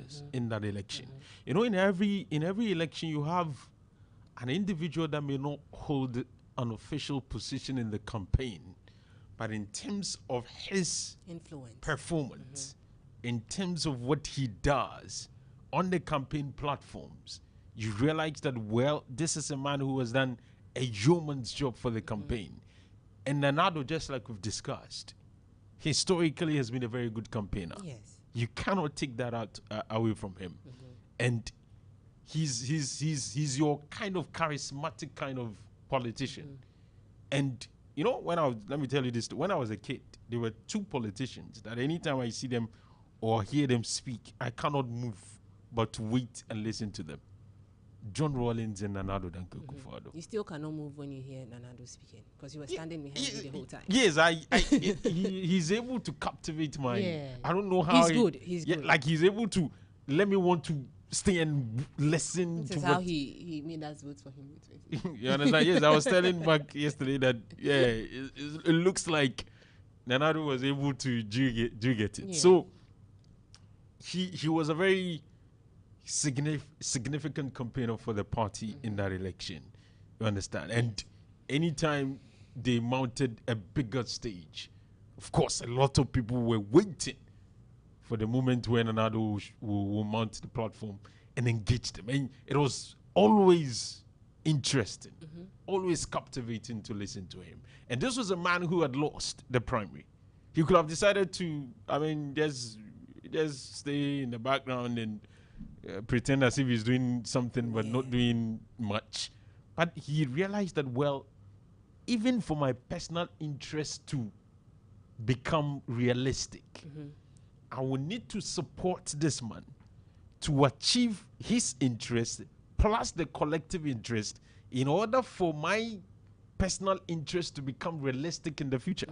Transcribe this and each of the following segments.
influence in that election. You know, in every election, you have an individual that may not hold an official position in the campaign, but in terms of his influence, performance, in terms of what he does on the campaign platforms, you realize that, well, this is a man who has done a yeoman's job for the campaign. And Nanado, just like we've discussed, historically has been a very good campaigner. Yes. You cannot take that out away from him. And he's your kind of charismatic kind of politician. And you know, let me tell you this, when I was a kid, there were two politicians that anytime I see them or hear them speak, I cannot move but to wait and listen to them. John Rawlings and Nanado Dankwa Akufo-Addo. You still cannot move when you hear Nanado speaking because you were standing behind you the whole time. Yes, he's able to captivate my. Yeah. I don't know how. He's good. Like he's able to let me want to stay and listen. This is how he made us vote for him. You understand? Yes, I was telling Mark yesterday that it looks like Nanado was able to jig it. Yeah. So he was a very significant campaigner for the party in that election. You understand? And anytime they mounted a bigger stage, of course, a lot of people were waiting for the moment when Nanado will mount the platform and engage them. And it was always interesting, always captivating to listen to him. And this was a man who had lost the primary. He could have decided to, just stay in the background and pretend as if he's doing something but not doing much. But he realized that, well, even for my personal interest to become realistic, I will need to support this man to achieve his interest plus the collective interest in order for my personal interest to become realistic in the future.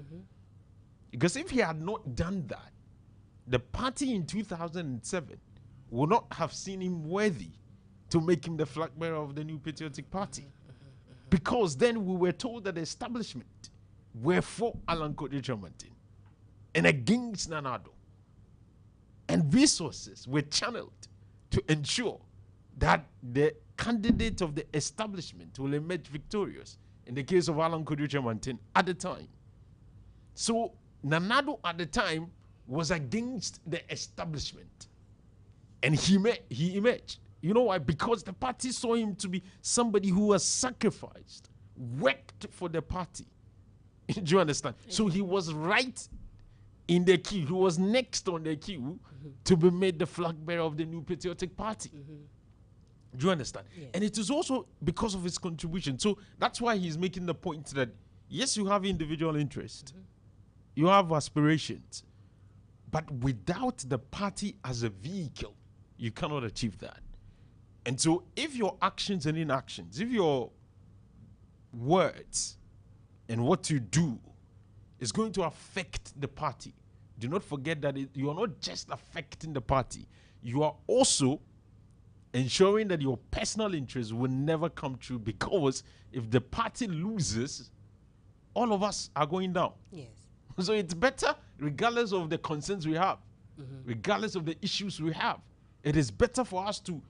Because if he had not done that, the party in 2007 would not have seen him worthy to make him the flag bearer of the New Patriotic Party. Because then we were told that the establishment were for Alan Kojo-Chomantine and against Nanado. And resources were channeled to ensure that the candidate of the establishment will emerge victorious in the case of Alan Kojo-Chomantine at the time. So Nanado at the time was against the establishment. And he emerged. You know why? Because the party saw him to be somebody who was sacrificed, worked for the party. Do you understand? So he was right in the queue. He was next on the queue to be made the flag bearer of the New Patriotic Party. Do you understand? Yes. And it is also because of his contribution. So that's why he's making the point that, yes, you have individual interest. You have aspirations. But without the party as a vehicle, you cannot achieve that. And so if your actions and inactions, if your words and what you do is going to affect the party, do not forget that you are not just affecting the party. You are also ensuring that your personal interests will never come true, because if the party loses, all of us are going down. Yes. So it's better, regardless of the concerns we have, regardless of the issues we have, it is better for us to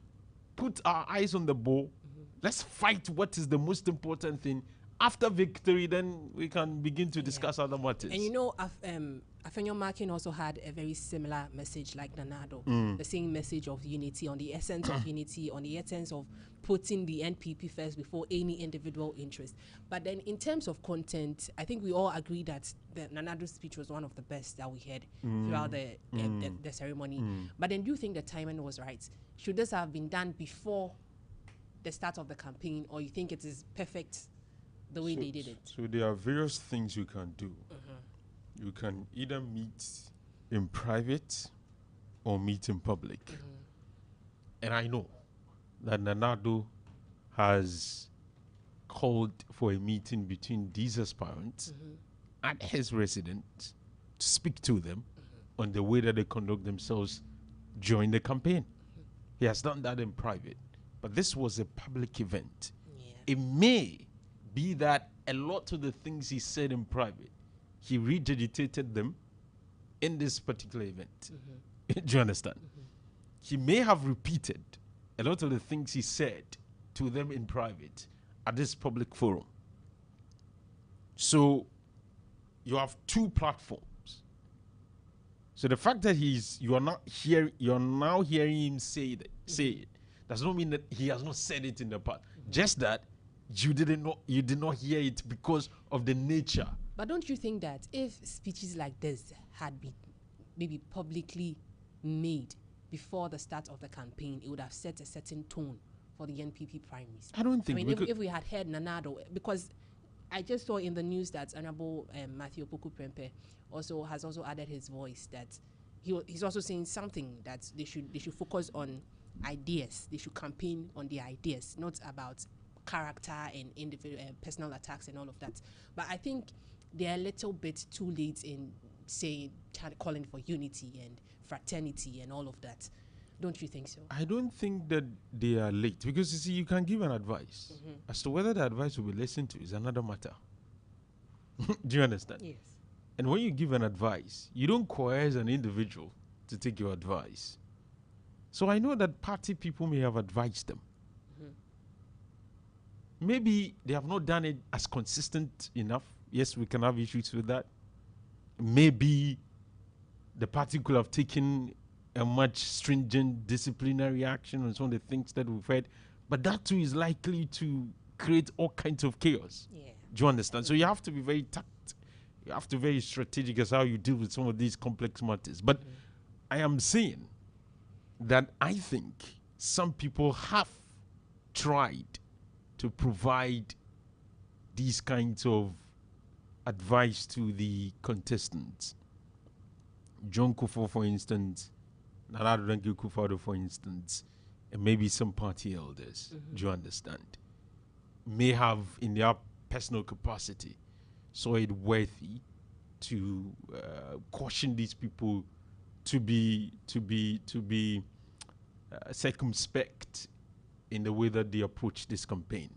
put our eyes on the ball. Let's fight what is the most important thing. After victory, then we can begin to discuss other matters. And you know, Afenyo Markin also had a very similar message like Nanado. The same message of unity, on the essence of unity, on the essence of putting the NPP first before any individual interest. But then in terms of content, I think we all agree that the Nanado speech was one of the best that we heard throughout the ceremony. But then do you think the timing was right? Should this have been done before the start of the campaign, or you think it is perfect the way they did it? So there are various things you can do. You can either meet in private or meet in public. And I know that Nanado has called for a meeting between these aspirants at his residence to speak to them on the way that they conduct themselves during the campaign. He has done that in private. But this was a public event. It may be that a lot of the things he said in private, he regurgitated them in this particular event. Do you understand? he may have repeated a lot of the things he said to them in private at this public forum. So you have two platforms. So the fact that you're now hearing him say it does not mean that he has not said it in the past. Just that you did not hear it because of the nature. But don't you think that if speeches like this had been maybe publicly made before the start of the campaign, it would have set a certain tone for the NPP primaries? I don't think. I mean, if we had heard Nanado, because I just saw in the news that Honorable Matthew Opoku Prempeh has also added his voice, that he's also saying something that they should focus on ideas. They should campaign on the ideas, not about character and individual personal attacks and all of that. But I think they're a little bit too late in calling for unity and fraternity and all of that. Don't you think so? I don't think that they are late, because you see, you can give an advice. As to whether the advice will be listened to is another matter. Do you understand? Yes. And when you give an advice, you don't coerce an individual to take your advice. So I know that party people may have advised them. Maybe they have not done it as consistent enough. Yes, we can have issues with that. Maybe the party could have taken a much stringent disciplinary action on some of the things that we've heard. But that too is likely to create all kinds of chaos. Yeah. Do you understand? So you have to be very you have to be very strategic as how you deal with some of these complex matters. But I am saying that I think some people have tried to provide these kinds of advice to the contestants. John Kufuor, for instance, Nana Addo Kufuor, for instance, and maybe some party elders, do you understand, may have in their personal capacity saw it worthy to caution these people to be circumspect in the way that they approach this campaign.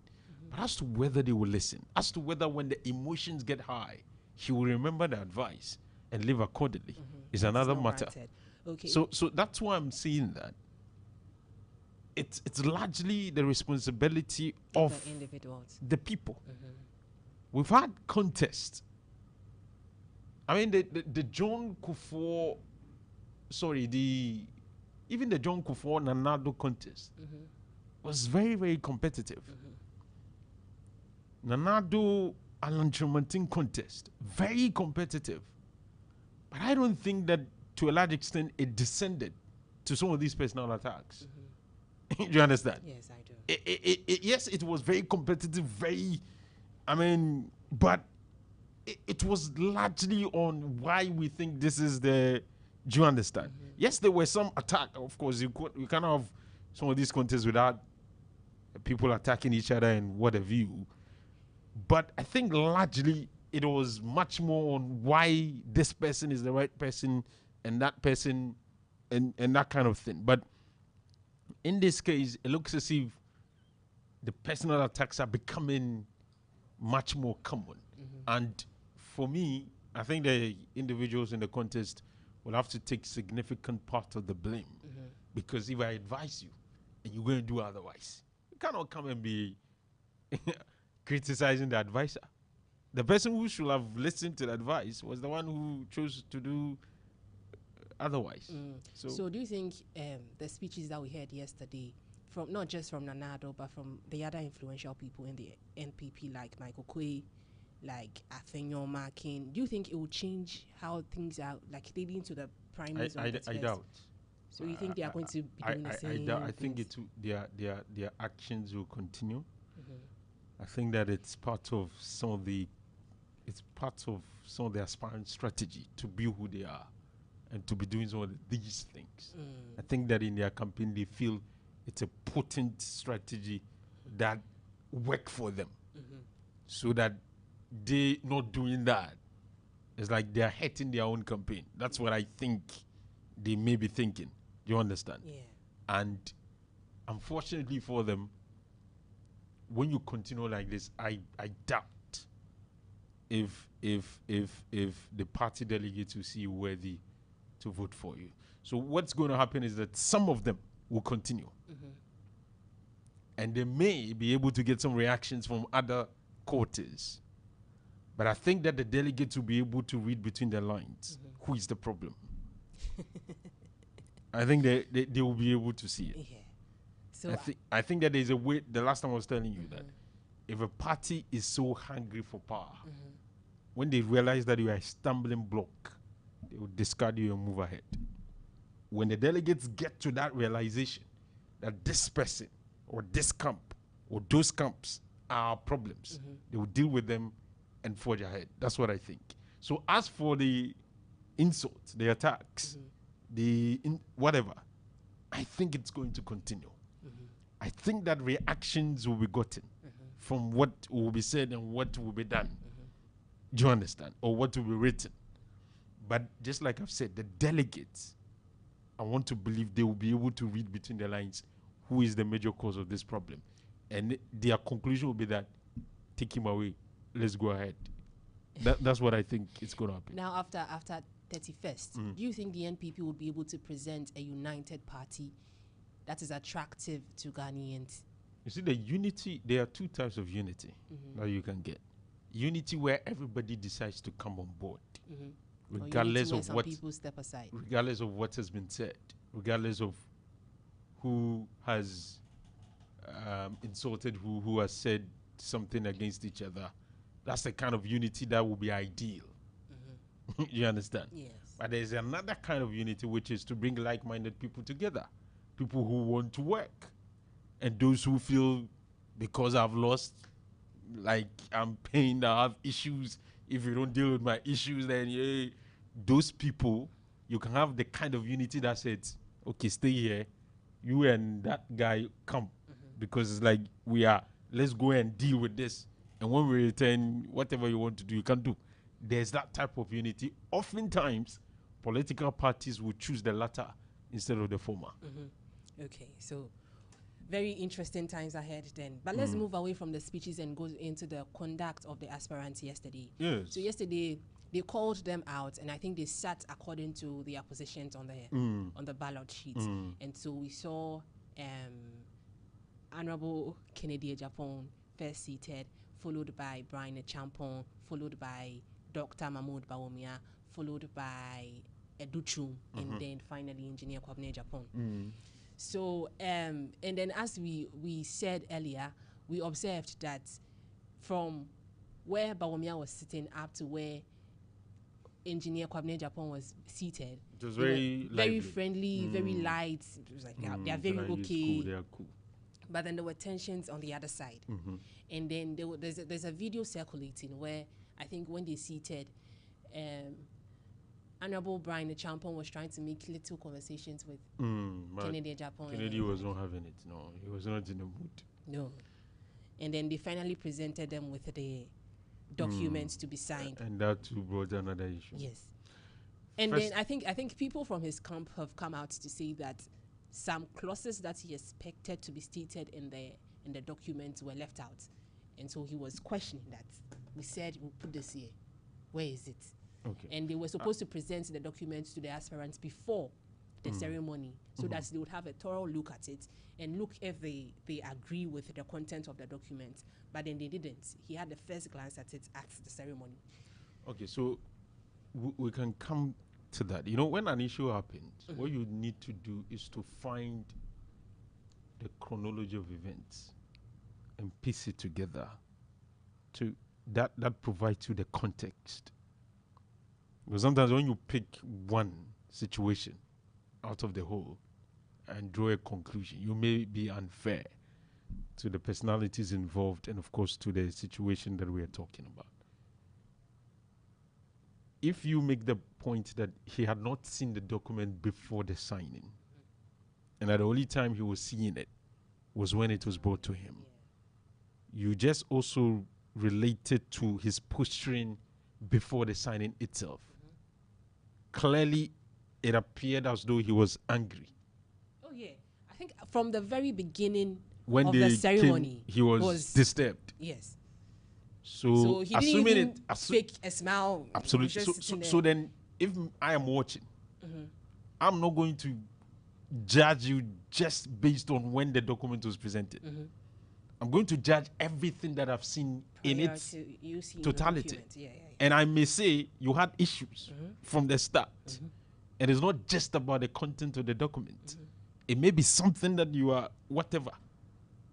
But as to whether they will listen, as to whether when the emotions get high, he will remember the advice and live accordingly, is another matter. Okay. So that's why I'm saying that it's largely the responsibility of the individuals, the people. We've had contests. I mean, the John Kufuor, even the John Kufuor Nanado contest was very, very competitive. Nanado Alan Tremontin contest, very competitive. But I don't think that to a large extent it descended to some of these personal attacks. Do you understand? Yes, I do. Yes, it was very competitive, but it was largely on why we think this is the. Do you understand? Yes, there were some attack. Of course, you can't have some of these contests without people attacking each other and what have you. But I think largely it was much more on why this person is the right person and that person and that kind of thing. But in this case, it looks as if the personal attacks are becoming much more common. And for me, I think the individuals in the contest will have to take significant part of the blame. Because if I advise you and you're going to do otherwise, you cannot come and be criticizing the advisor. The person who should have listened to the advice was the one who chose to do otherwise. So do you think the speeches that we heard yesterday, from not just from Nanado, but from the other influential people in the NPP, like Michael Quay, like Afenyo Markin, do you think it will change how things are, like leading to the primaries? I doubt. So you think they are going to be doing the same? I think their actions will continue. I think that it's part of some of their aspirant strategy to be who they are and to be doing some of these things. I think that in their campaign they feel it's a potent strategy that work for them, so that they not doing that. It's like they're hurting their own campaign. That's what I think they may be thinking. Do you understand? Yeah. And unfortunately for them, when you continue like this, I doubt if the party delegates will see you worthy to vote for you. So what's going to happen is that some of them will continue. And they may be able to get some reactions from other quarters. But I think that the delegates will be able to read between the lines who is the problem. I think they will be able to see it. Yeah. So I think that there's a way. The last time I was telling you that if a party is so hungry for power, when they realize that you are a stumbling block, they will discard you and move ahead. When the delegates get to that realization that this person or this camp or those camps are problems, they will deal with them and forge ahead. That's what I think. So as for the insults, the attacks, whatever, I think it's going to continue. I think that reactions will be gotten from what will be said and what will be done. Do you understand? Or what will be written. But just like I've said, the delegates, I want to believe they will be able to read between the lines who is the major cause of this problem. And their conclusion will be that, take him away, let's go ahead. That's what I think is going to happen. Now, after 31st, do you think the NPP would be able to present a united party that is attractive to Ghanaians? You see, the unity, there are two types of unity that you can get. Unity where everybody decides to come on board, regardless of what people step aside, regardless of what has been said, regardless of who has insulted who has said something against each other. That's the kind of unity that will be ideal. You understand? Yes. But there's another kind of unity which is to bring like-minded people together, people who want to work, and those who feel because I've lost, like I'm pained, I have issues. If you don't deal with my issues, then those people, you can have the kind of unity that says, okay, stay here, you and that guy come, because it's like let's go and deal with this, and when we return, whatever you want to do, you can do. There's that type of unity. Oftentimes, political parties will choose the latter instead of the former. Okay, so very interesting times ahead then. But let's move away from the speeches and go into the conduct of the aspirants yesterday. Yes. So yesterday, they called them out, and I think they sat according to the oppositions on the ballot sheet. And so we saw Honorable Kennedy Ejapon first seated, followed by Brian Champon, followed by Dr. Mahmoud Bawumia, followed by Educhum, and then finally Engineer Kwabena Ejapon. So, and then as we said earlier, we observed that from where Bawumia was sitting up to where Engineer Kwabena Ejapon was seated, it was very friendly, very light. It was like they are very okay. Cool, they are cool. But then there were tensions on the other side. And then there's a video circulating where I think when they seated, Honorable Brian Champon was trying to make little conversations with Kennedy Ejapon. Kennedy was not having it. No, he was not in the mood. No. And then they finally presented them with the documents to be signed. And that too brought another issue. Yes. And then I think people from his camp have come out to say that some clauses that he expected to be stated in the documents were left out. And so he was questioning that. We said we'll put this here. Where is it? Okay. And they were supposed to present the documents to the aspirants before the ceremony so that they would have a thorough look at it and look if they agree with the content of the document. But then they didn't. He had the first glance at it at the ceremony. Okay, so we can come to that. You know, when an issue happens, what you need to do is to find the chronology of events and piece it together. To that provides you the context. Because sometimes when you pick one situation out of the whole and draw a conclusion, you may be unfair to the personalities involved and, of course, to the situation that we are talking about. If you make the point that he had not seen the document before the signing, and that the only time he was seeing it was when it was brought to him, you just also related to his posturing before the signing itself. Clearly, it appeared as though he was angry. Oh, yeah. I think from the very beginning when of the ceremony, he was disturbed. Yes. So he didn't even fake a smile. Absolutely. So then, if I am watching I'm not going to judge you just based on when the document was presented. I'm going to judge everything that I've seen in Prior its to you seeing totality. the document. Yeah. And I may say you had issues from the start. And it's not just about the content of the document. It may be something that you are whatever.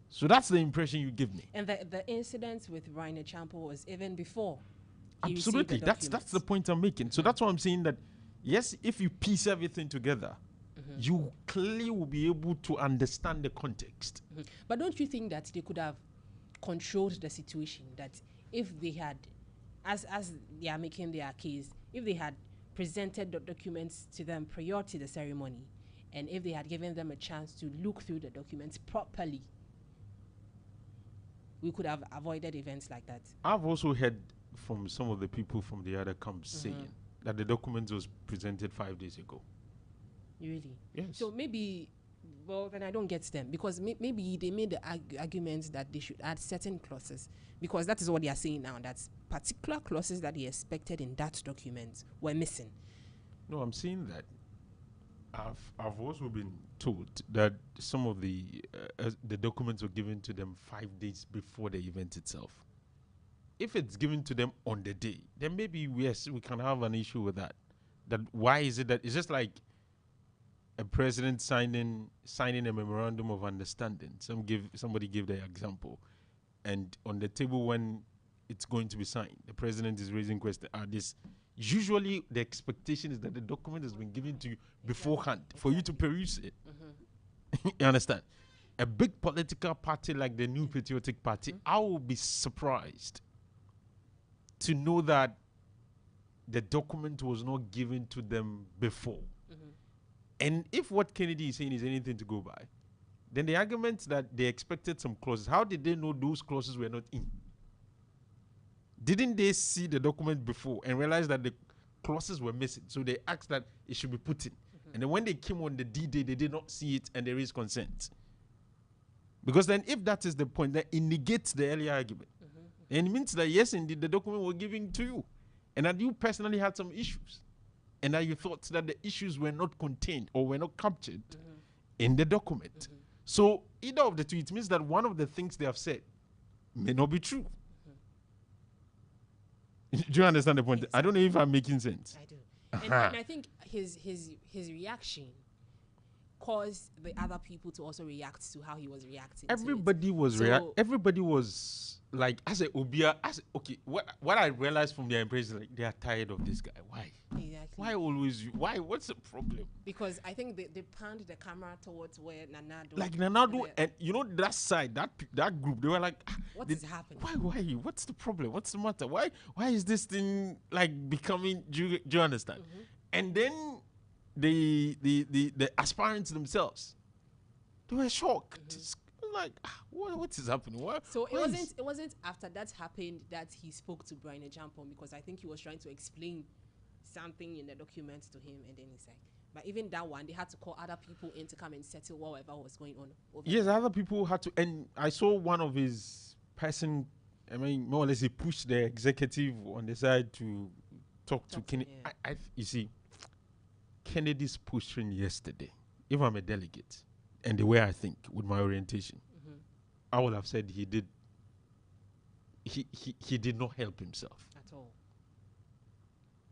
So that's the impression you give me. And the incident with Rainer Champo was even before he received Absolutely. the That's documents. the point I'm making. So that's why I'm saying that, yes, if you piece everything together, you clearly will be able to understand the context. But don't you think that they could have controlled the situation? That if they had, as they are making their case, if they had presented the documents to them prior to the ceremony, and if they had given them a chance to look through the documents properly, we could have avoided events like that. I've also heard from some of the people from the other camps saying that the document was presented 5 days ago. Really? Yes. So maybe, well, then I don't get them, because maybe they made the argument that they should add certain clauses, because that is what they are saying now, that particular clauses that they expected in that document were missing. No, I'm saying that I've also been told that some of the documents were given to them 5 days before the event itself. If it's given to them on the day, then maybe yes, we can have an issue with that. That why is it that it's just like a president signing a memorandum of understanding. Somebody give the example, and on the table when it's going to be signed, the president is raising questions. Usually the expectation is that the document has been given to you beforehand for you to peruse it. You understand? A big political party like the New Patriotic Party, I will be surprised to know that the document was not given to them before. And if what Kennedy is saying is anything to go by, then the argument that they expected some clauses, how did they know those clauses were not in? Didn't they see the document before and realize that the clauses were missing? So they asked that it should be put in. And then when they came on the D-Day, they did not see it and there is consent. Because then if that is the point, then it negates the earlier argument. And it means that, yes, indeed, the document was given to you. And that you personally had some issues. And that you thought that the issues were not contained or were not captured in the document. So either of the two, it means that one of the things they have said may not be true. Do you understand the point? Exactly. I don't know if I'm making sense. I do. And I think his reaction caused the other people to also react to how he was reacting. Everybody was everybody was like, as a Obia, okay, what I realized from their impression is like they are tired of this guy. Why? Exactly. Why always you? Why? What's the problem? Because I think they panned the camera towards where Nanado. Like Nanado, and you know that side, that group, they were like, what is happening? Why? What's the problem? What's the matter? Why is this thing like becoming? Do you understand? And then the aspirants themselves, they were shocked. Like, what is happening? It wasn't after that happened that he spoke to Brian Ejampong, because I think he was trying to explain something in the document to him, and then he said, but even that one, they had to call other people in to come and settle whatever was going on over yes, there. other people had to, and I saw one of his person, I mean, more or less he pushed the executive on the side to talk to Kennedy. Yeah. You see, Kennedy's pushing yesterday, if I'm a delegate, and the way I think with my orientation, I would have said he did not help himself At all.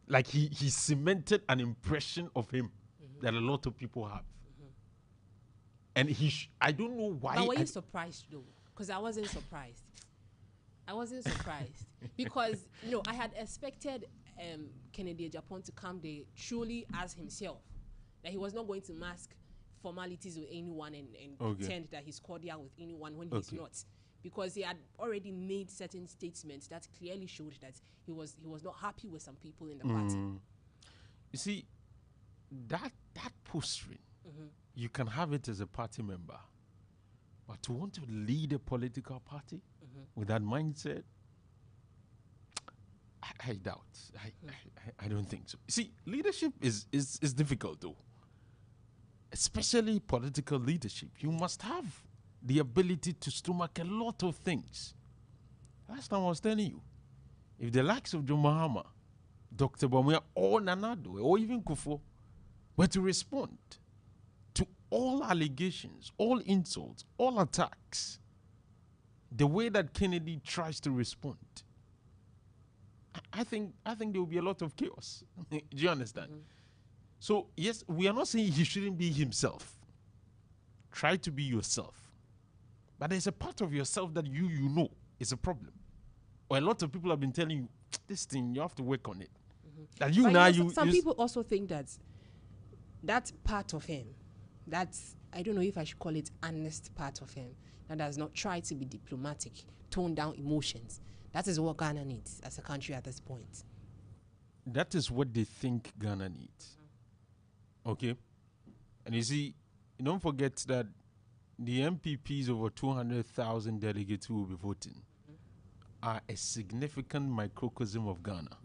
like he cemented an impression of him that a lot of people have. And I don't know why. But were you surprised though? Because I wasn't surprised. Because I had expected Kennedy Japan to come there truly as himself, that he was not going to mask formalities with anyone and pretend that he's cordial with anyone when he's not, because he had already made certain statements that clearly showed that he was not happy with some people in the party. You see, that posturing, you can have it as a party member, but to want to lead a political party with that mindset, I doubt. I don't think so. See, leadership is difficult though, especially political leadership. You must have the ability to stomach a lot of things. Last time I was telling you, if the likes of John Mahama, Dr. Bamia, or Nanado, or even Kufo were to respond to all allegations, all insults, all attacks, the way that Kennedy tries to respond, I think there will be a lot of chaos. Do you understand? So yes, we are not saying he shouldn't be himself. Try to be yourself. But there's a part of yourself that you know is a problem. Or a lot of people have been telling you, this thing, you have to work on it. That you But now, some people also think that that part of him, that's, I don't know if I should call it honest part of him, that does not try to be diplomatic, tone down emotions. That is what Ghana needs as a country at this point. that is what they think Ghana needs. Okay? And you see, don't forget that the MPPs, over 200,000 delegates who will be voting, are a significant microcosm of Ghana.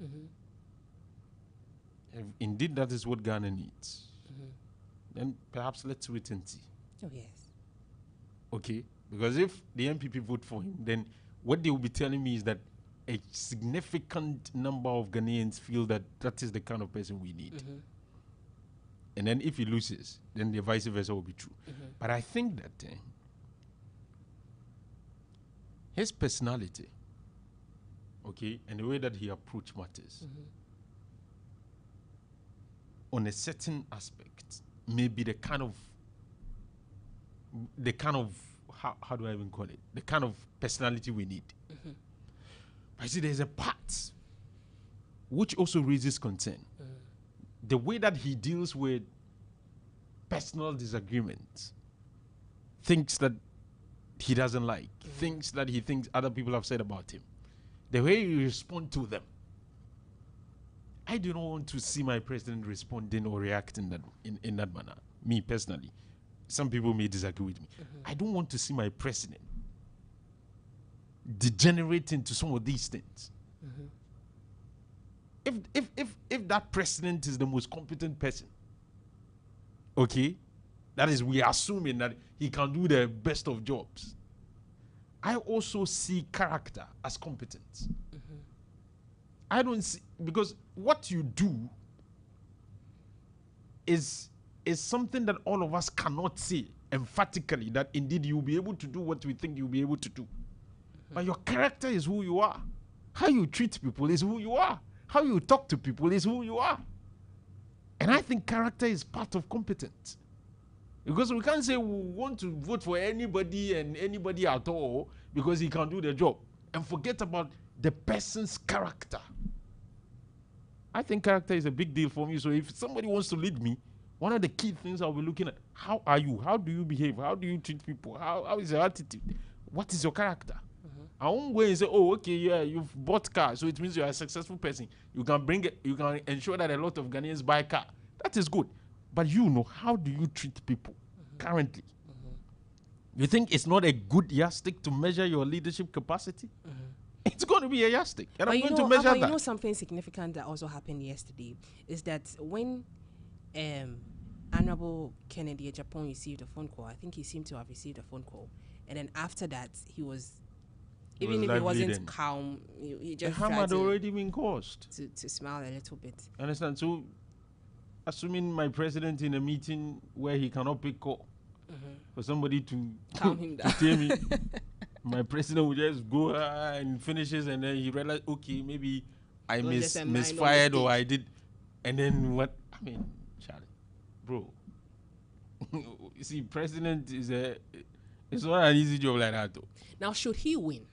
If indeed that is what Ghana needs, then perhaps let's wait and see. Oh, yes. Okay? Because if the MPP vote for him, then what they will be telling me is that a significant number of Ghanaians feel that that is the kind of person we need. And then if he loses, then the vice versa will be true. But I think that his personality, okay, and the way that he approached matters, on a certain aspect, may be the kind of how do I even call it? The kind of personality we need. But you see, there's a part which also raises concern. The way that he deals with personal disagreements, things that he doesn't like, things that he thinks other people have said about him, the way you respond to them. I do not want to see my president responding or reacting in that manner. Me personally. Some people may disagree with me. I don't want to see my president degenerate into some of these things. If that president is the most competent person, okay, that is, we are assuming that he can do the best of jobs. I also see character as competence. I don't see, because what you do is something that all of us cannot say emphatically that indeed you'll be able to do what we think you'll be able to do. But your character is who you are. How you treat people is who you are. How you talk to people is who you are. And I think character is part of competence. Because we can't say we want to vote for anybody and anybody at all because he can do the job and forget about the person's character. I think character is a big deal for me. So if somebody wants to lead me, one of the key things I'll be looking at, how are you? How do you behave? How do you treat people? How is your attitude? What is your character? I won't go and say, oh, okay, yeah, you've bought car, so it means you're a successful person. You can ensure that a lot of Ghanaians buy car. That is good. But how do you treat people currently? You think it's not a good yardstick to measure your leadership capacity? It's going to be a yardstick. And I'm going to measure that. You know something significant that also happened yesterday is that when Honorable Kennedy Japan received a phone call, I think he seemed to have received a phone call. And then after that, he was, even if he wasn't calm, he just the harm had already been caused. To smile a little bit. Understand? So, assuming my president in a meeting where he cannot pick call for somebody to calm him down, to tell me, my president would just go and finishes, and then he realized, okay, maybe I misfired or I did, and then what? I mean, Charlie, bro. You see, president is it's not an easy job like that, though. Now, should he win,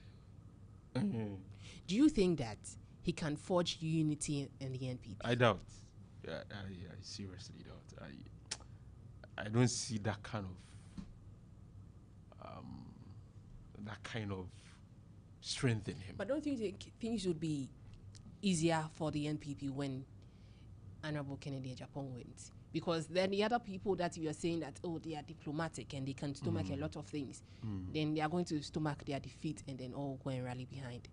do you think that he can forge unity in the NPP? I doubt. Yeah, I seriously doubt. I don't see that kind of strength in him. But don't you think things would be easier for the NPP when Honorable Kennedy Japan wins? Because then the other people that you are saying that, oh, they are diplomatic and they can stomach a lot of things, then they are going to stomach their defeat and then all go and rally behind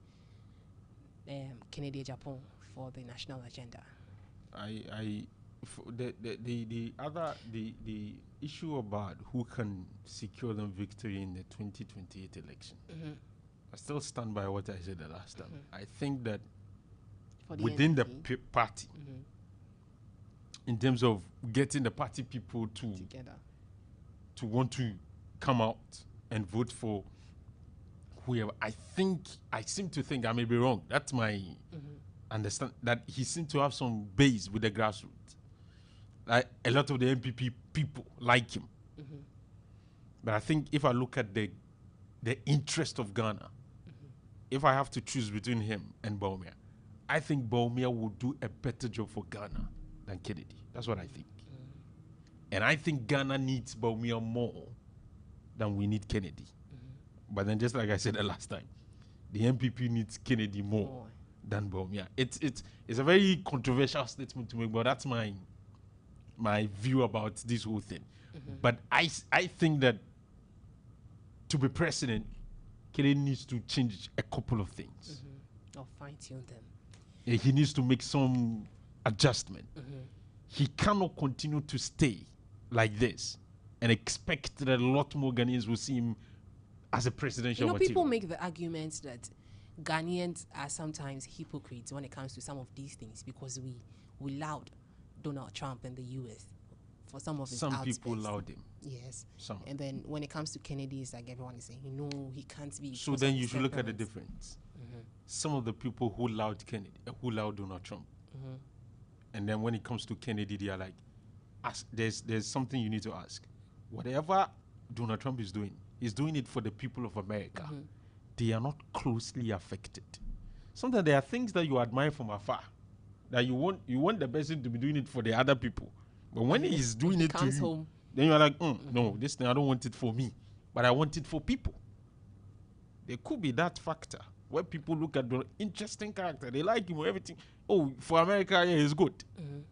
Kennedy Japan for the national agenda. The issue about who can secure them victory in the 2028 election, I still stand by what I said the last time. I think that within the party, in terms of getting the party people Together. to want to come out and vote for whoever. I seem to think, I may be wrong. That's my understand, that he seemed to have some base with the grassroots. Like a lot of the MPP people like him. But I think if I look at the interest of Ghana, if I have to choose between him and Baumia, I think Baumia will do a better job for Ghana than Kennedy. That's what I think. And I think Ghana needs Baumia more than we need Kennedy. But then, just like I said the last time, the MPP needs Kennedy more than Baumia. It's a very controversial statement to make, but that's my view about this whole thing. But I think that to be president, Kennedy needs to change a couple of things. Or fine-tune them. He needs to make some adjustment. He cannot continue to stay like this and expect that a lot more Ghanaians will see him as a presidential material. People make the argument that Ghanaians are sometimes hypocrites when it comes to some of these things because we allowed Donald Trump in the U.S. for some of his outbursts. People allowed him. Yes. Some. And then when it comes to Kennedy, it's like everyone is saying, he can't be. So then you should look at the difference. Some of the people who allowed Kennedy, who allowed Donald Trump, and then when it comes to Kennedy, they are like, there's something you need to ask. Whatever Donald Trump is doing, he's doing it for the people of America. They are not closely affected. Sometimes there are things that you admire from afar, that you want the person to be doing it for the other people. But when he's doing it to you, then you're like, no, this thing, I don't want it for me, but I want it for people. There could be that factor where people look at the interesting character, they like him or everything. Oh, for America, yeah, he's good.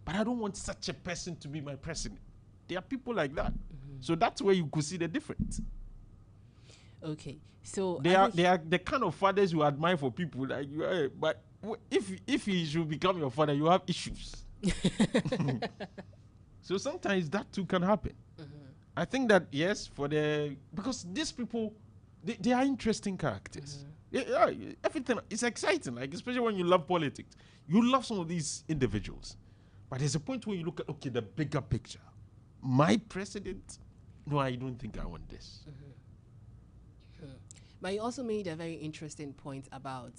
But I don't want such a person to be my president. There are people like that. So that's where you could see the difference. Okay, so they are the kind of fathers you admire for people like you. But if he should become your father, you have issues. So sometimes that too can happen. I think that yes, because these people, they are interesting characters. Yeah, everything is exciting. Like especially when you love politics, you love some of these individuals. But there's a point where you look at the bigger picture. My president, no, I don't think I want this. But you also made a very interesting point about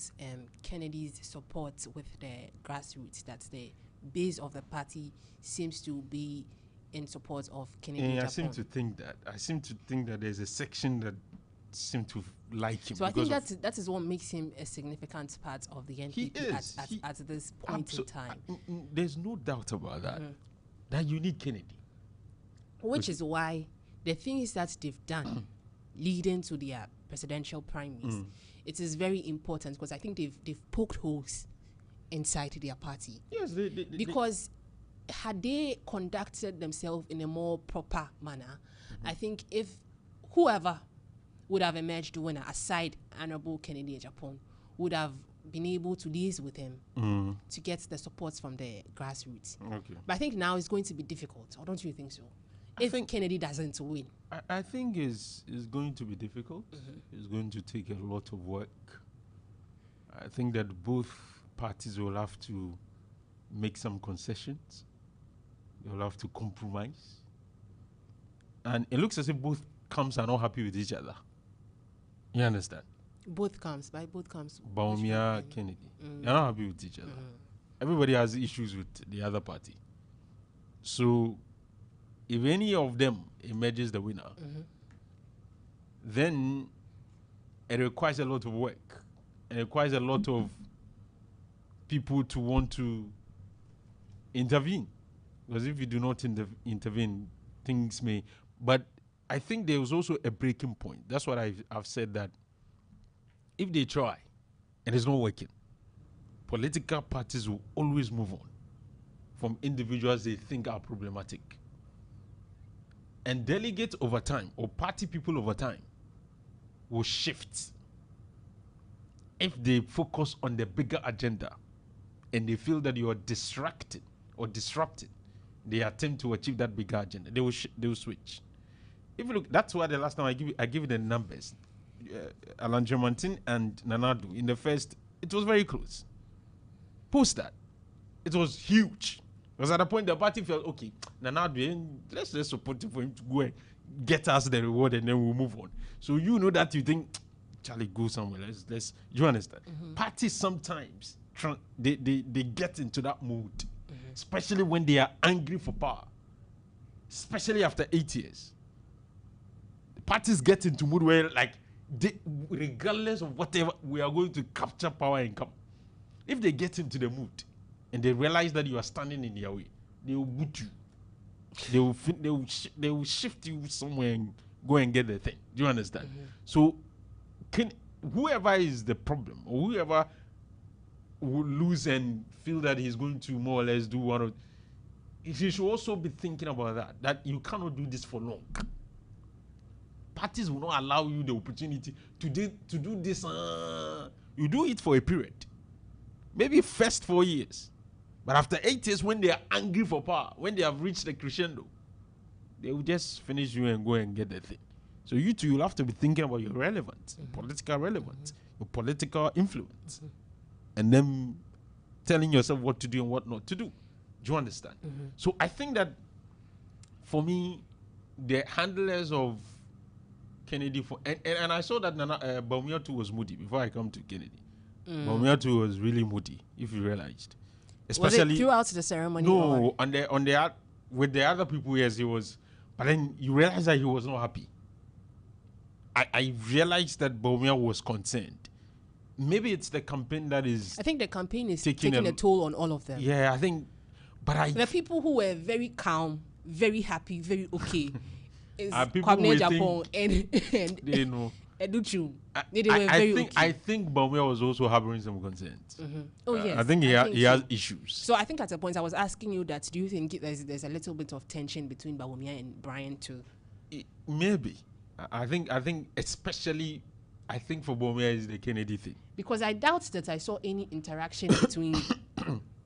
Kennedy's support with the grassroots. That the base of the party seems to be in support of Kennedy. I seem to think that there's a section that seem to like him. So I think that is what makes him a significant part of the NPP at this point in time. There's no doubt about that. That you need Kennedy. Which is why the things that they've done leading to their presidential primaries, it is very important because I think they've poked holes inside their party. Yes, because had they conducted themselves in a more proper manner, I think if whoever would have emerged winner, aside Honorable Kennedy Japan, would have been able to liaise with him to get the support from the grassroots. Okay. But I think now it's going to be difficult, or don't you think so? If Kennedy doesn't win. I think it's going to be difficult. It's going to take a lot of work. I think that both parties will have to make some concessions. They'll have to compromise. And it looks as if both camps are not happy with each other. You understand? Both camps. Baumia, Kennedy. They're not happy with each other. Everybody has issues with the other party. So if any of them emerges the winner, then it requires a lot of work. It requires a lot of people to want to intervene. Because if you do not intervene, things may... But I think there was also a breaking point. That's what I've said, that if they try and it's not working, political parties will always move on from individuals they think are problematic. And delegates over time, or party people over time, will shift if they focus on the bigger agenda and they feel that you are distracted or disrupted the attempt to achieve that bigger agenda. They will switch. If you look, that's why the last time I give you the numbers. Alan Germantin and Nana Addo in the first, it was very close. Post that, it was huge. Because at the point the party felt, okay, now let's just support him for him to go and get us the reward and then we'll move on. So you know that you think, Charlie, go somewhere. Let's you understand? Parties sometimes they get into that mood, especially when they are angry for power, especially after 8 years. The parties get into mood where like regardless of whatever, we are going to capture power and come. If they get into the mood and they realize that you are standing in their way, they will boot you. They will shift you somewhere and go and get the thing. Do you understand? So whoever is the problem, or whoever will lose and feel that he's going to more or less do one of, he should also be thinking about that you cannot do this for long. Parties will not allow you the opportunity to do this. You do it for a period, maybe first 4 years, but after 8 years, when they are angry for power, when they have reached the crescendo, they will just finish you and go and get the thing. So you too, you'll have to be thinking about your relevance, your political relevance, your political influence, and then telling yourself what to do and what not to do. Do you understand? So I think that for me, the handlers of Kennedy and I saw that Bawumia too was moody before I come to Kennedy. Bawumia too was really moody, if you realized. Especially was it throughout the ceremony? No, with the other people, yes, he was. But then you realize that he was not happy. I realized that Bawumia was concerned. Maybe it's the campaign that is. I think the campaign is taking a toll on all of them. Yeah, I think. But the people who were very calm, very happy, very okay, is Kwame Japan and they know. Educhu. They were very okay. I think Bawumia was also harboring some concerns. Oh yes. I think he has issues. So I think at a point I was asking you that, do you think there's a little bit of tension between Bawumia and Brian too? Maybe. I think especially for Bawumia is the Kennedy thing. Because I doubt that I saw any interaction between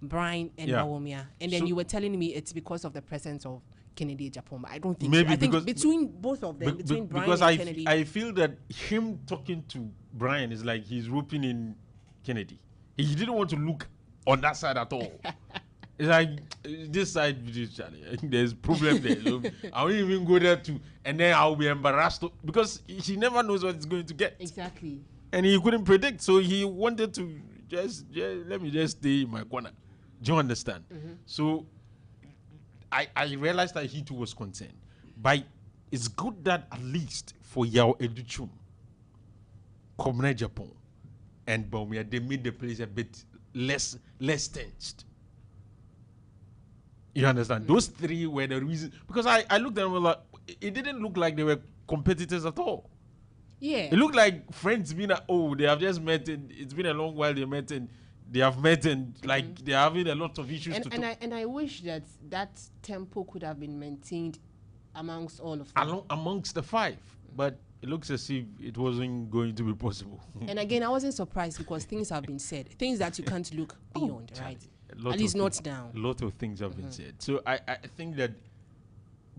Brian and Bawumia. And then you were telling me it's because of the presence of Kennedy Japan. I don't think maybe so. I think between both of them, between Brian and Kennedy. I feel that him talking to Brian is like he's roping in Kennedy. He didn't want to look on that side at all. It's like this side, there's problem there. So I won't even go there too, and then I'll be embarrassed because he never knows what he's going to get. Exactly. And he couldn't predict, so he wanted to just let me just stay in my corner. Do you understand? So I realized that he too was concerned. But it's good that at least for Yao Educhum, Comrade Japan, and Bawumia, they made the place a bit less tensed. You understand? Those three were the reason. Because I looked at them like, it didn't look like they were competitors at all. Yeah. It looked like friends being they have just met and it's been a long while they met and they have met and like they're having a lot of issues to talk. And I wish that tempo could have been maintained amongst all of them. Amongst the five. But it looks as if it wasn't going to be possible. And again, I wasn't surprised because things have been said. Things that you can't look beyond, right? At least not now. A lot of things have been said. So I think that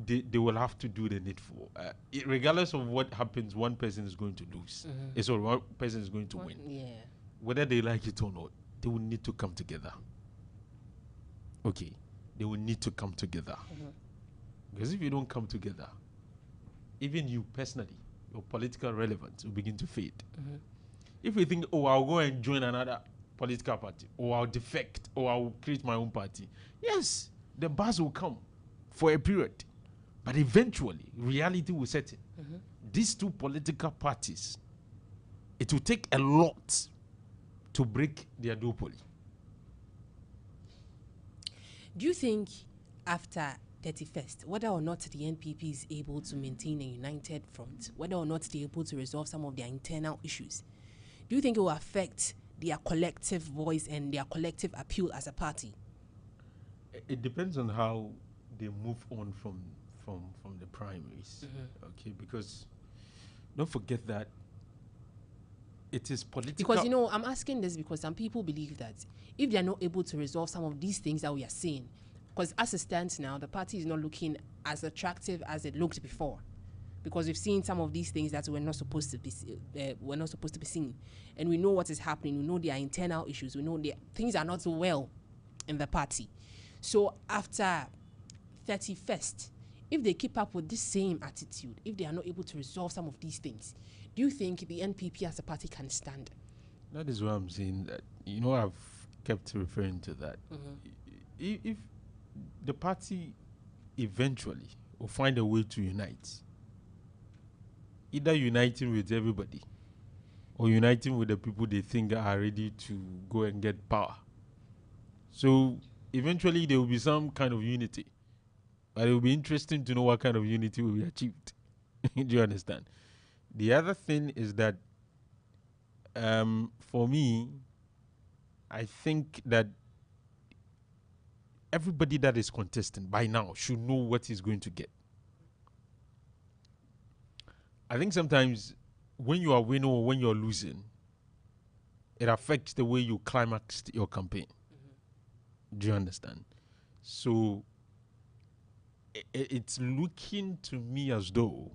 they will have to do the needful. Regardless of what happens, one person is going to lose. So one person is going to win. Yeah. Whether they like it or not, they will need to come together. Okay. They will need to come together. Because if you don't come together, even you personally, your political relevance will begin to fade. If you think, I'll go and join another political party, or I'll defect, or I'll create my own party. Yes, the buzz will come for a period. But eventually, reality will set in. These two political parties, it will take a lot to break their duopoly. Do you think after 31st, whether or not the NPP is able to maintain a united front, whether or not they're able to resolve some of their internal issues, do you think it will affect their collective voice and their collective appeal as a party? It depends on how they move on from the primaries. Okay, because don't forget that it is political. Because, I'm asking this because some people believe that if they are not able to resolve some of these things that we are seeing, because as it stands now, the party is not looking as attractive as it looked before. Because we've seen some of these things that were not supposed to be seen, and we know what is happening. We know their internal issues. We know things are not well in the party. So after 31st, if they keep up with this same attitude, if they are not able to resolve some of these things, do you think the NPP as a party can stand? That is why I'm saying that. I've kept referring to that. If the party eventually will find a way to unite, either uniting with everybody or uniting with the people they think are ready to go and get power. So eventually there will be some kind of unity. But it will be interesting to know what kind of unity will be achieved. Do you understand? The other thing is that for me, I think that everybody that is contesting by now should know what he's going to get. I think sometimes when you are winning or when you're losing, it affects the way you climax your campaign. Do you understand? So it's looking to me as though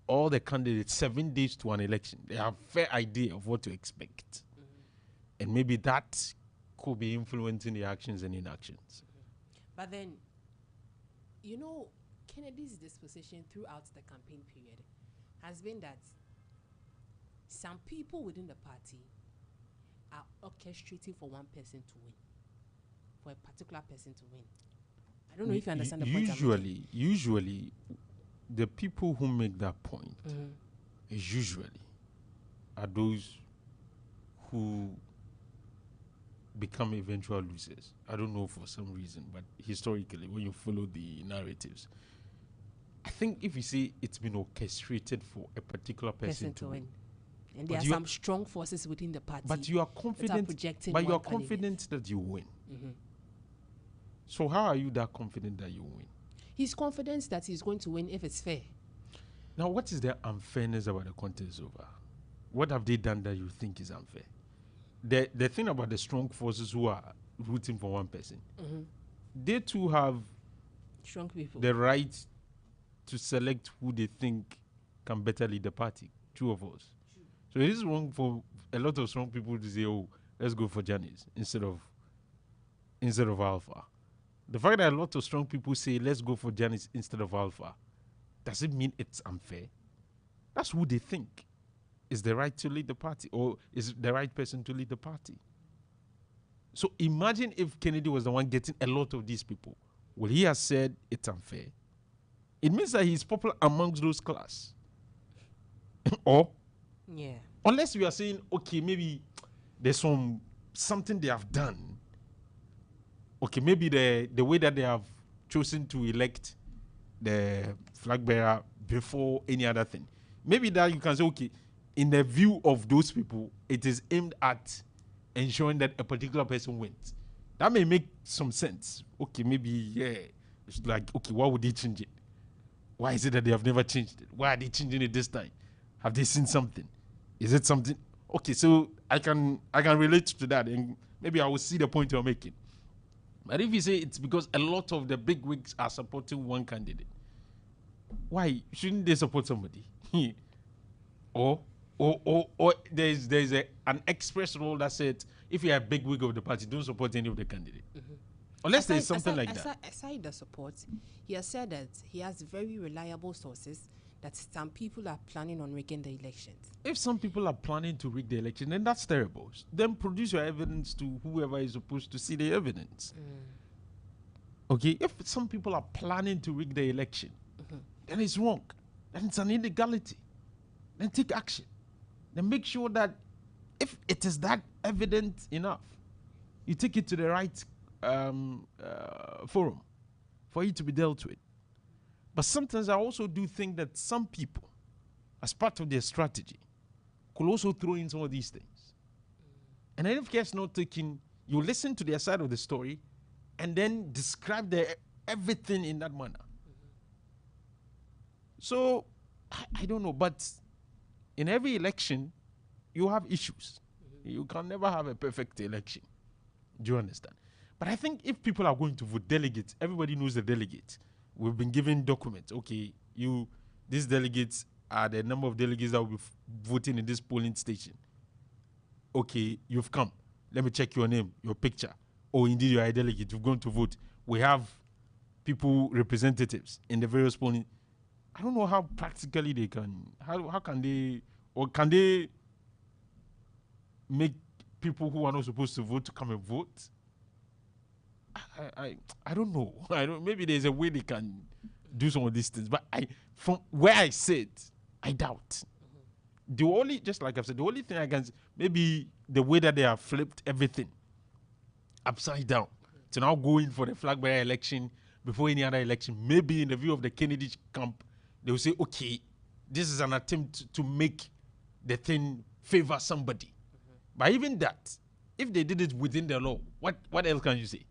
all the candidates, 7 days to an election, they have a fair idea of what to expect. And maybe that could be influencing the actions and inactions. But then, Kennedy's disposition throughout the campaign period has been that some people within the party are orchestrating for one person to win, for a particular person to win. I don't know if you understand the point I'm making. Usually, the people who make that point is usually are those who become eventual losers. I don't know for some reason, but historically, when you follow the narratives, I think if you say it's been orchestrated for a particular person to win, and there are some strong forces within the party, but you are confident, that you win. So how are you that confident that you win? He's confident that he's going to win if it's fair. Now, what is the unfairness about the contest over? What have they done that you think is unfair? The thing about the strong forces who are rooting for one person, they too have strong people, the right to select who they think can better lead the party. Two of us. So it is wrong for a lot of strong people to say, "Oh, let's go for Janice instead of Alfa." The fact that a lot of strong people say, "Let's go for Janice instead of Alfa," does it mean it's unfair? That's who they think is the right to lead the party, or is the right person to lead the party. So imagine if Kennedy was the one getting a lot of these people. Well, he has said it's unfair. It means that he's popular amongst those class. Or, unless we are saying, okay, maybe there's something they have done. Okay, maybe the way that they have chosen to elect the flag bearer before any other thing. Maybe that you can say, okay, in the view of those people, it is aimed at ensuring that a particular person wins. That may make some sense. Okay, maybe, it's like, okay, why would they change it? Why is it that they have never changed it? Why are they changing it this time? Have they seen something? Is it something? Okay, so I can relate to that, and maybe I will see the point you're making. But if you say it's because a lot of the big wigs are supporting one candidate, why shouldn't they support somebody? or there's an express rule that said if you're a big wig of the party, don't support any of the candidates. Unless there's something like that. Aside the support, he has said that he has very reliable sources that some people are planning on rigging the elections. If some people are planning to rig the election, then that's terrible. Then produce your evidence to whoever is supposed to see the evidence. Okay, if some people are planning to rig the election, then it's wrong. Then it's an illegality. Then take action. Then make sure that if it is that evident enough, you take it to the right forum for it to be dealt with. But sometimes I also do think that some people, as part of their strategy, could also throw in some of these things. And then if care's not taken, you listen to their side of the story and then describe everything in that manner. So, I don't know, but in every election, you have issues. You can never have a perfect election. Do you understand? But I think if people are going to vote delegates, everybody knows the delegates. We've been given documents. Okay, these delegates are the number of delegates that will be voting in this polling station. Okay, you've come. Let me check your name, your picture. or indeed you are a delegate, you've gone to vote. We have people, representatives in the various polling. I don't know how practically they can. How can they, or can they make people who are not supposed to vote to come and vote? I don't know. I don't. Maybe there's a way they can do some of these things, but from where I sit, I doubt. The only, just like I've said, the only thing I can maybe the way that they have flipped everything upside down to now go in for the flag bearer election before any other election. Maybe in the view of the Kennedy camp, they will say, okay, this is an attempt to make the thing favor somebody. But even that, if they did it within the law, what else can you say?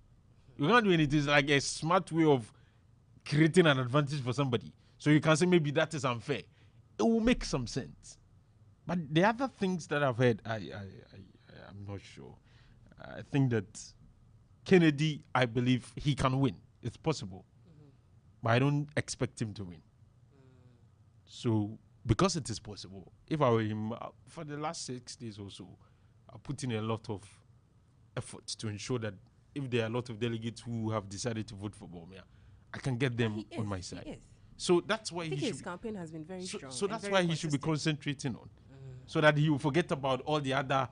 You can't do anything. It's like a smart way of creating an advantage for somebody. So you can say maybe that is unfair. It will make some sense. But the other things that I've heard, I'm not sure. I think that Kennedy, I believe he can win. It's possible. But I don't expect him to win. So, because it is possible, if I were him, for the last 6 days or so, I put in a lot of effort to ensure that if there are a lot of delegates who have decided to vote for Bawumia, I can get them on my side. So that's why his campaign has been very strong. So that's why he should be concentrating on, so that he will forget about all the other,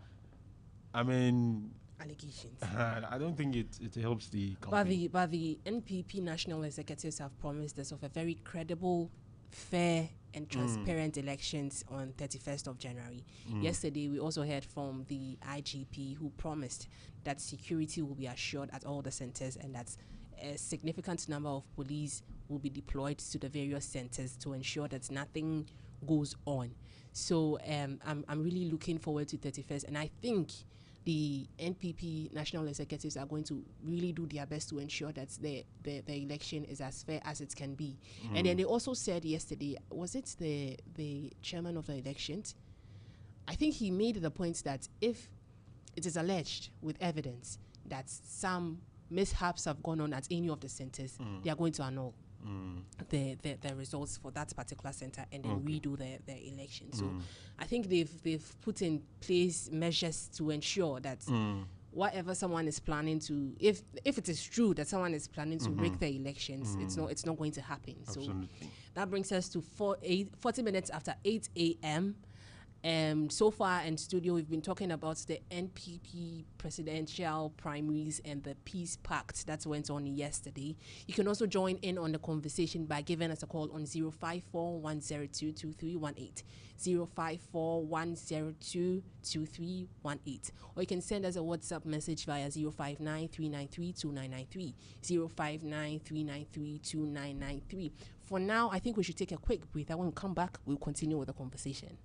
allegations. I don't think it helps the campaign. But the NPP national executives have promised us of a very credible, fair and transparent elections on 31st of January. Yesterday, we also heard from the IGP, who promised that security will be assured at all the centers and that a significant number of police will be deployed to the various centers to ensure that nothing goes on. So I'm really looking forward to 31st, and I think the NPP national executives are going to really do their best to ensure that the election is as fair as it can be. And then they also said yesterday, was it the chairman of the elections? I think he made the point that if it is alleged with evidence that some mishaps have gone on at any of the centers, they are going to annul the results for that particular center and then redo the election. So I think they've put in place measures to ensure that whatever someone is planning to, if it is true that someone is planning to rig the elections, it's not going to happen. Absolutely. So that brings us to 40 minutes after 8 a.m. So far in studio, we've been talking about the NPP presidential primaries and the peace pact that went on yesterday. You can also join in on the conversation by giving us a call on 054-102-2318, 054-102-2318, or you can send us a WhatsApp message via 059-393-2993, 059-393-2993. For now, I think we should take a quick breath. When we come back, we'll continue with the conversation.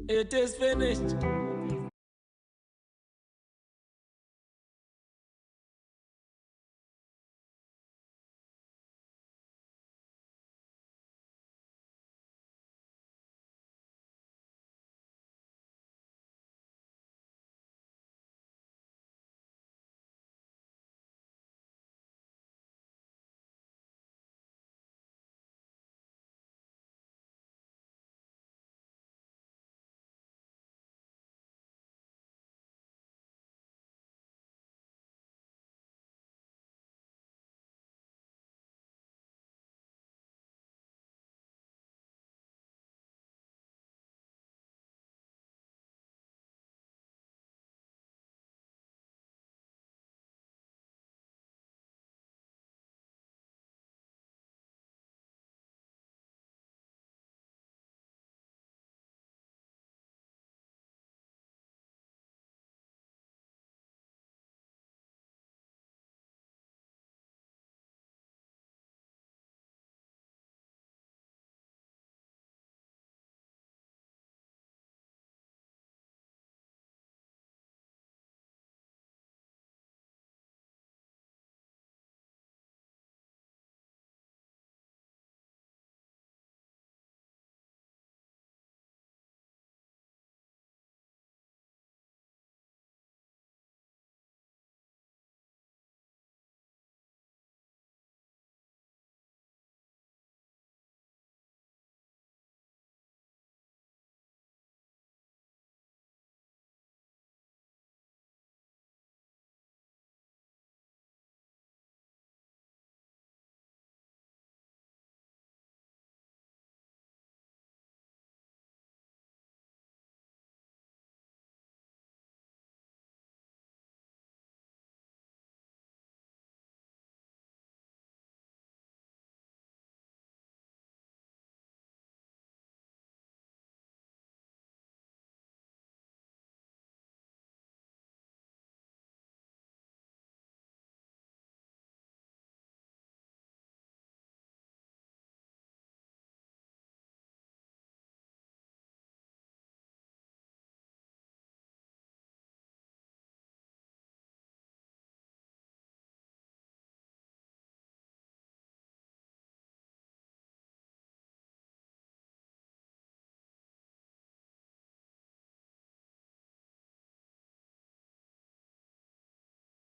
It is finished.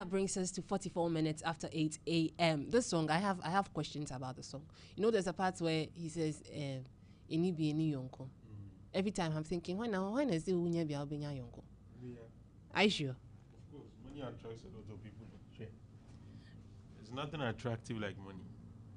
That brings us to 44 minutes after 8 a.m. This song, I have questions about the song. You know, there's a part where he says, "Ini bi eni yonko." Every time I'm thinking, when is the unya bi albenya yonko? Are you sure? Of course, money attracts a lot of people. There's nothing attractive like money.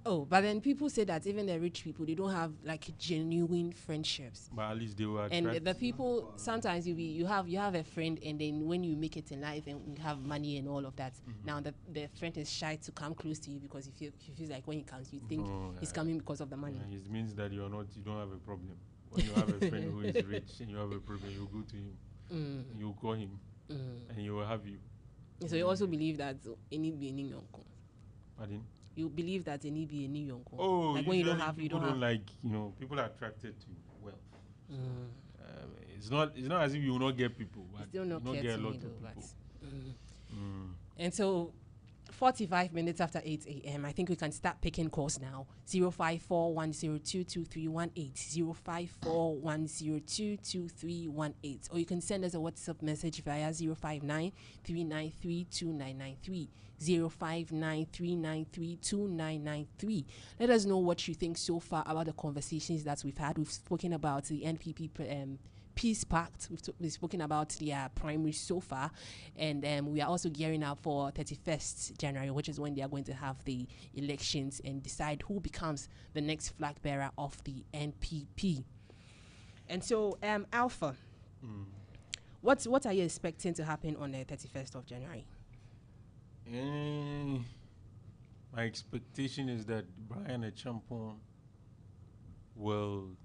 Oh, but then people say that even the rich people, they don't have like genuine friendships. But at least they were And attractive. the people, sometimes you have a friend, and then when you make it in life and you have money and all of that, now the friend is shy to come close to you because he feels like when he comes, you think he's coming because of the money. It means that you don't have a problem. When you have a friend who is rich and you have a problem, you go to him, you call him, and he will have you. So you also believe that any being yonko. Pardon? You believe that any be any yonko. Oh, like when you don't have, you don't have. like, people are attracted to wealth. It's not as if you will not get people, but Still not you not care get to a lot me of though, people. And so 45 minutes after 8 a.m. I think we can start picking calls now. 05410222318, 05410222318, or you can send us a WhatsApp message via 05939329993, 05939329993. Let us know what you think so far about the conversations that we've had. We've spoken about the NPP Peace Pact. We've spoken about the primary so far, and we are also gearing up for 31st January, which is when they are going to have the elections and decide who becomes the next flag bearer of the NPP. And so, Alpha, what are you expecting to happen on the 31st of January? My expectation is that Brian Achampon will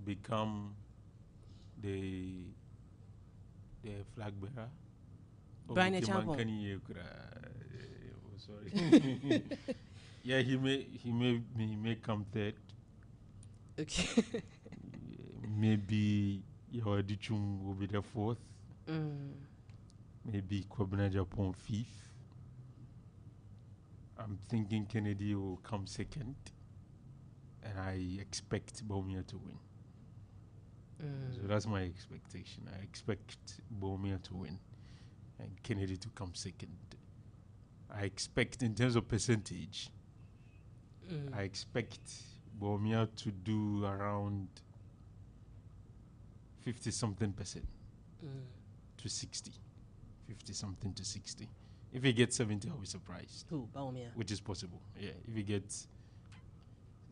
become the flag bearer. Brian Achampon. Sorry. Yeah, he may come third. Okay. Maybe Yawadichum will be the fourth. Maybe Kwabena Japan fifth. I'm thinking Kennedy will come second, and I expect Bawumia to win. So that's my expectation. I expect Bawumia to win and Kennedy to come second. I expect, in terms of percentage, I expect Bawumia to do around 50-something% to 60. 50-something to 60. If he gets 70, I'll be surprised. Who? Bawumia. Which is possible. Yeah. If he gets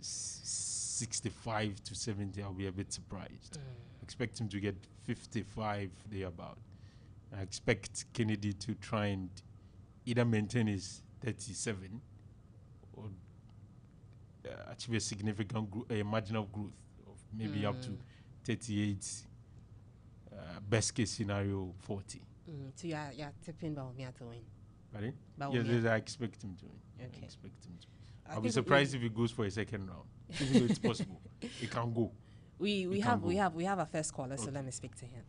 65 to 70, I'll be a bit surprised. Expect him to get 55 thereabout. I expect Kennedy to try and either maintain his 37 or achieve a significant marginal growth of maybe up to 38. Best case scenario 40. So you're tipping Bawumia to win. Pardon? Bawumia. Yes, I expect him to win. Okay. I expect him to. I I'll be think surprised if he goes for a second round. Even though it's possible, it can go. We have a first caller, so Okay. let me speak to him.